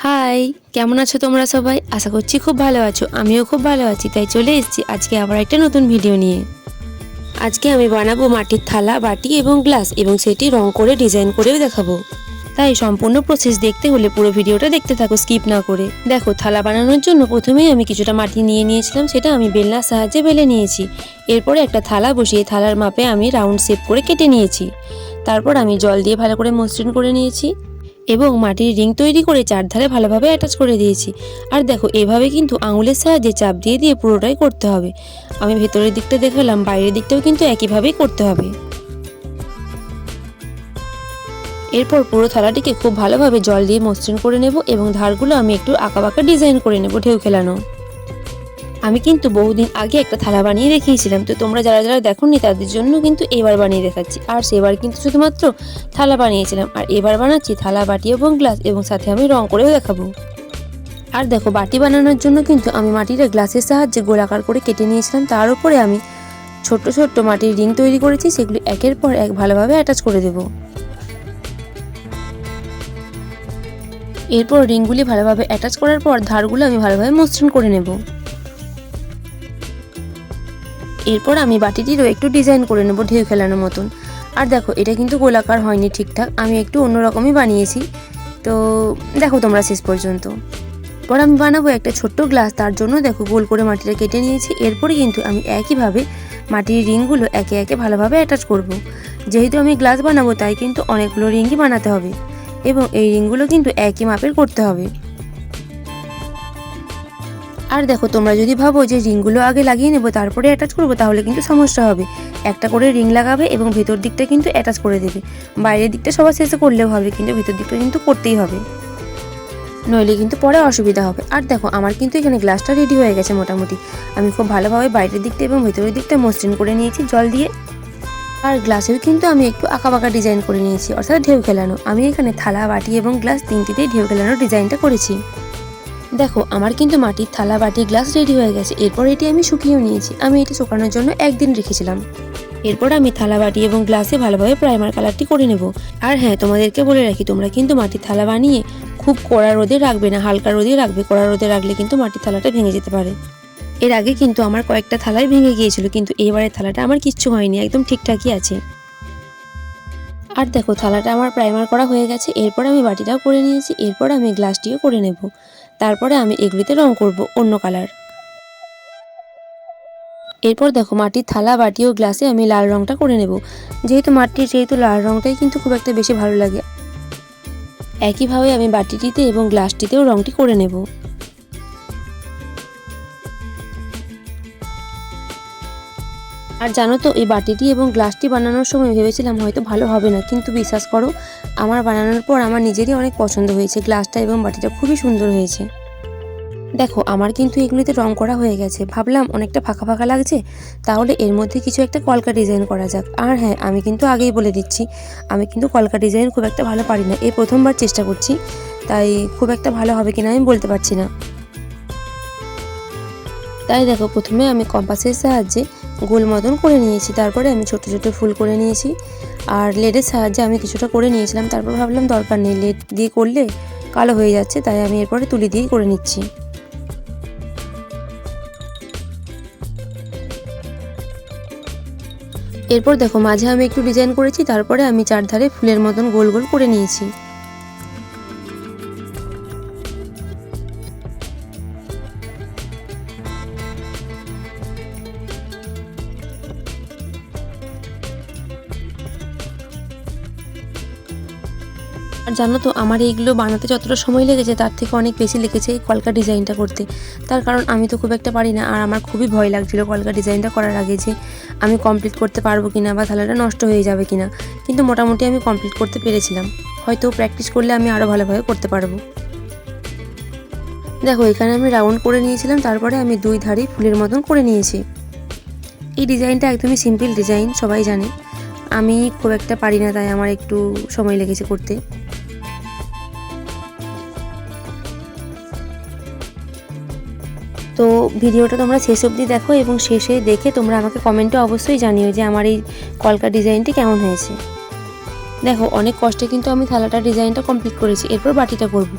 High, কেমন আছো তোমরা সবাই? আশা করছি খুব ভালো আছো। আমিও খুব ভালো আছি, তাই চলে এসেছি আজকে আবার একটা নতুন ভিডিও নিয়ে। আজকে আমি বানাবো মাটির থালা, বাটি এবং গ্লাস, এবং সেটি রং করে ডিজাইন করেও দেখাবো। তাই সম্পূর্ণ প্রসেস দেখতে হলে পুরো ভিডিওটা দেখতে থাকো, স্কিপ না করে। দেখো, থালা বানানোর জন্য প্রথমেই আমি কিছুটা মাটি নিয়ে নিয়েছিলাম, সেটা আমি বেলনার সাহায্যে বেলে নিয়েছি। এরপরে একটা থালা বসিয়ে থালার মাপে আমি রাউন্ড শেপ করে কেটে নিয়েছি। তারপর আমি জল দিয়ে ভালো করে মসৃণ করে নিয়েছি এবং মাটির রিং তৈরি করে চারধারে ভালোভাবে অ্যাটাচ করে দিয়েছি। আর দেখো, এভাবে কিন্তু আঙুলের সাহায্যে চাপ দিয়ে দিয়ে পুরোটাই করতে হবে। আমি ভেতরের দিকটা দেখালাম, বাইরের দিকটাও কিন্তু একইভাবেই করতে হবে। এরপর পুরো থালাটিকে খুব ভালোভাবে জল দিয়ে মসৃণ করে নেব এবং ধারগুলো আমি একটু আঁকাবাঁকা ডিজাইন করে নেব, ঢেউ খেলানো। আমি কিন্তু বহুদিন আগে একটা থালা বানিয়ে দেখিয়েছিলাম, তো তোমরা যারা যারা দেখোনি তাদের জন্য কিন্তু এবার বানিয়ে দেখাচ্ছি। আর সেবার কিন্তু শুধুমাত্র থালা বানিয়েছিলাম, আর এবার বানাচ্ছি থালা, বাটি এবং গ্লাস, এবং সাথে আমি রং করেও দেখাবো। আর দেখো, বাটি বানানোর জন্য কিন্তু আমি মাটিটা গ্লাসের সাহায্যে গোলাকার করে কেটে নিয়েছিলাম। তার উপরে আমি ছোট্ট ছোট্ট মাটির রিং তৈরি করেছি, সেগুলি একের পর এক ভালোভাবে অ্যাটাচ করে দেব। এরপর রিংগুলি ভালোভাবে অ্যাটাচ করার পর ধারগুলো আমি ভালোভাবে মসৃণ করে নেব। এরপর আমি বাটিটিরও একটু ডিজাইন করে নেব, ঢেউ খেলানোর মতন। আর দেখো, এটা কিন্তু গোলাকার হয়নি ঠিকঠাক, আমি একটু অন্যরকমই বানিয়েছি। তো দেখো তোমরা শেষ পর্যন্ত। পর আমি বানাবো একটা ছোট্ট গ্লাস, তার জন্য দেখো গোল করে মাটিটা কেটে নিয়েছি। এরপরে কিন্তু আমি একইভাবে মাটির রিংগুলো একে একে ভালোভাবে অ্যাটাচ করব। যেহেতু আমি গ্লাস বানাবো, তাই কিন্তু অনেকগুলো রিংই বানাতে হবে এবং এই রিংগুলো কিন্তু একই মাপের করতে হবে। আর দেখো, তোমরা যদি ভাবো যে রিংগুলো আগে লাগিয়ে নেবো তারপরে অ্যাটাচ করবো, তাহলে কিন্তু সমস্যা হবে। একটা করে রিং লাগাবে এবং ভেতর দিকটা কিন্তু অ্যাটাচ করে দেবে। বাইরের দিকটা সবার শেষে করলেও হবে, কিন্তু ভেতর দিকটা কিন্তু করতেই হবে, নইলে কিন্তু পরে অসুবিধা হবে। আর দেখো, আমার কিন্তু এখানে গ্লাসটা রেডি হয়ে গেছে মোটামুটি। আমি খুব ভালোভাবে বাইরের দিকটা এবং ভেতরের দিকটা মসৃণ করে নিয়েছি জল দিয়ে। আর গ্লাসেও কিন্তু আমি একটু আঁকাবাঁকা ডিজাইন করে নিয়েছি, অর্থাৎ ঢেউ খেলানো। আমি এখানে থালা, বাটি এবং গ্লাস তিনটিতেই ঢেউ খেলানোর ডিজাইনটা করেছি। দেখো, আমার কিন্তু মাটির থালা, বাটি, গ্লাস রেডি হয়ে গেছে। এরপর এটি আমি শুকিয়েও নিয়েছি। আমি এটি শুকানোর জন্য একদিন রেখেছিলাম। এরপর আমি থালা, বাটি এবং গ্লাসে ভালোভাবে প্রাইমার কালারটি করে নেব। আর হ্যাঁ, তোমাদেরকে বলে রাখি, তোমরা কিন্তু মাটির থালা বানিয়ে খুব কড়া রোদে রাখবে না, হালকা রোদে রাখবে। কড়া রোদে রাখলে কিন্তু মাটির থালাটা ভেঙে যেতে পারে। এর আগে কিন্তু আমার কয়েকটা থালাই ভেঙে গিয়েছিল, কিন্তু এবারের থালাটা আমার কিচ্ছু হয়নি, একদম ঠিকঠাকই আছে। আর দেখো, থালাটা আমার প্রাইমার করা হয়ে গেছে। এরপর আমি বাটিটাও করে নিয়েছি। এরপর আমি গ্লাসটিও করে নেব। তারপরে আমি এগুলিতে রং করব অন্য কালার। এরপর দেখো, মাটির থালা, বাটি ও গ্লাসে আমি লাল রংটা করে নেব। যেহেতু লাল রংটাই কিন্তু খুব একটা বেশি ভালো লাগে। একইভাবে আমি বাটিটিতে এবং গ্লাসটিতেও রংটি করে নেব। আর জানো তো, এই বাটিটি এবং গ্লাসটি বানানোর সময় ভেবেছিলাম হয়তো ভালো হবে না, কিন্তু বিশ্বাস করো, আমার বানানোর পর আমার নিজেরই অনেক পছন্দ হয়েছে। গ্লাসটা এবং বাটিটা খুবই সুন্দর হয়েছে। দেখো, আমার কিন্তু এগুলিতে রং করা হয়ে গেছে। ভাবলাম অনেকটা ফাঁকা ফাঁকা লাগছে, তাহলে এর মধ্যে কিছু একটা কলকা ডিজাইন করা যাক। আর হ্যাঁ, আমি কিন্তু আগেই বলে দিচ্ছি, আমি কিন্তু কলকা ডিজাইন খুব একটা ভালো পারি না। এই প্রথমবার চেষ্টা করছি, তাই খুব একটা ভালো হবে কিনা আমি বলতে পারছি না। তাই দেখো, প্রথমে আমি কম্পাসের সাহায্যে গোল মতন করে নিয়েছি। তারপরে আমি ছোট ছোট ফুল করে নিয়েছি। আর লেডের সাহায্যে আমি কিছুটা করে নিয়েছিলাম। তারপর ভাবলাম দরকার নেই, লেড দিয়ে করলে কালো হয়ে যাচ্ছে, তাই আমি এরপরে তুলি দিয়েই করে নিচ্ছি। এরপর দেখো, মাঝে আমি একটু ডিজাইন করেছি। তারপরে আমি চারধারে ফুলের মতন গোল গোল করে নিয়েছি। আর জানো তো, আমার এইগুলো বানাতে যতটা সময় লেগেছে তার থেকে অনেক বেশি লেগেছে এই কলকা ডিজাইনটা করতে। তার কারণ আমি তো খুব একটা পারি না, আর আমার খুবই ভয় লাগছিল কলকা ডিজাইনটা করার আগে যে আমি কমপ্লিট করতে পারবো কিনা বা থালাটা নষ্ট হয়ে যাবে কিনা। কিন্তু মোটামুটি আমি কমপ্লিট করতে পেরেছিলাম। হয়তো প্র্যাকটিস করলে আমি আরও ভালোভাবে করতে পারবো। দেখো, এখানে আমি রাউন্ড করে নিয়েছিলাম। তারপরে আমি দুই ধারেই ফুলের মতন করে নিয়েছি। এই ডিজাইনটা একদমই সিম্পল ডিজাইন, সবাই জানে। আমি খুব একটা পারি না, তাই আমার একটু সময় লেগেছে করতে। তো ভিডিওটা তোমরা শেষ অবধি দেখো, এবং শেষে দেখে তোমরা আমাকে কমেন্টে অবশ্যই জানিও যে আমার এই কলকা ডিজাইনটি কেমন হয়েছে। দেখো অনেক কষ্টে কিন্তু আমি থালাটার ডিজাইনটা কমপ্লিট করেছি। এরপর বাটিটা করব।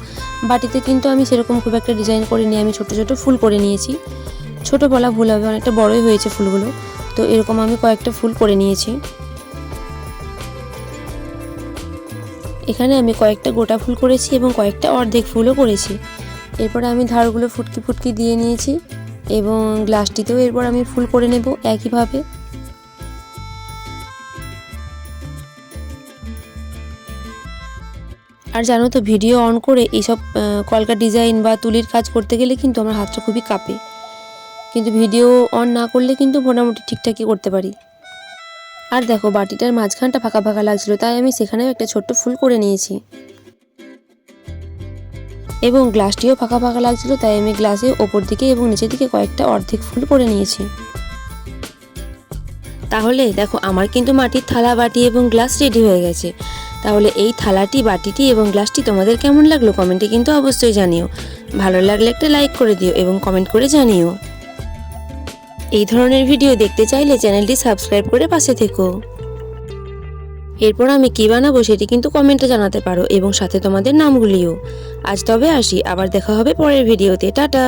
বাটিতে কিন্তু আমি সেরকম খুব একটা ডিজাইন করিনি, আমি ছোট ছোট ফুল করে নিয়েছি। ছোট বলা ভুল হবে, অনেকটা বড়ই হয়েছে ফুলগুলো। তো এরকম আমি কয়েকটা ফুল করে নিয়েছি। এখানে আমি কয়েকটা গোটা ফুল করেছি এবং কয়েকটা অর্ধেক ফুলও করেছি। এরপরে আমি ধারগুলো ফুটকি ফুটকি দিয়ে নিয়েছি এবং গ্লাসটিতেও এরপর আমি ফুল করে নেব একইভাবে। আর জানো তো, ভিডিও অন করে এইসব কলকা ডিজাইন বা তুলির কাজ করতে গেলে কিন্তু আমার হাতটা খুবই কাঁপে, কিন্তু ভিডিও অন না করলে কিন্তু মোটামুটি ঠিকঠাকই করতে পারি। আর দেখো বাটিটার মাঝখানটা ফাঁকা ফাঁকা লাগছিল, তাই আমি সেখানেও একটা ছোট্ট ফুল করে নিয়েছি। এবং গ্লাসটিও ফাঁকা ফাঁকা লাগছিল, তাই আমি গ্লাসে ওপর দিকে এবং নিচের দিকে কয়েকটা অর্ধেক ফুল করে নিয়েছি। তাহলে দেখো আমার কিন্তু মাটির থালা, বাটি এবং গ্লাস রেডি হয়ে গেছে। তাহলে এই থালাটি, বাটিটি এবং গ্লাসটি তোমাদের কেমন লাগলো কমেন্টে কিন্তু অবশ্যই জানিও। ভালো লাগলে একটা লাইক করে দিও এবং কমেন্ট করে জানিও। এই ধরনের ভিডিও দেখতে চাইলে চ্যানেলটি সাবস্ক্রাইব করে পাশে থেকো। এরপর আমি কী বানাবো সেটি কিন্তু কমেন্টে জানাতে পারো এবং সাথে তোমাদের নামগুলিও। আজ তবে আসি, আবার দেখা হবে পরের ভিডিওতে। টাটা।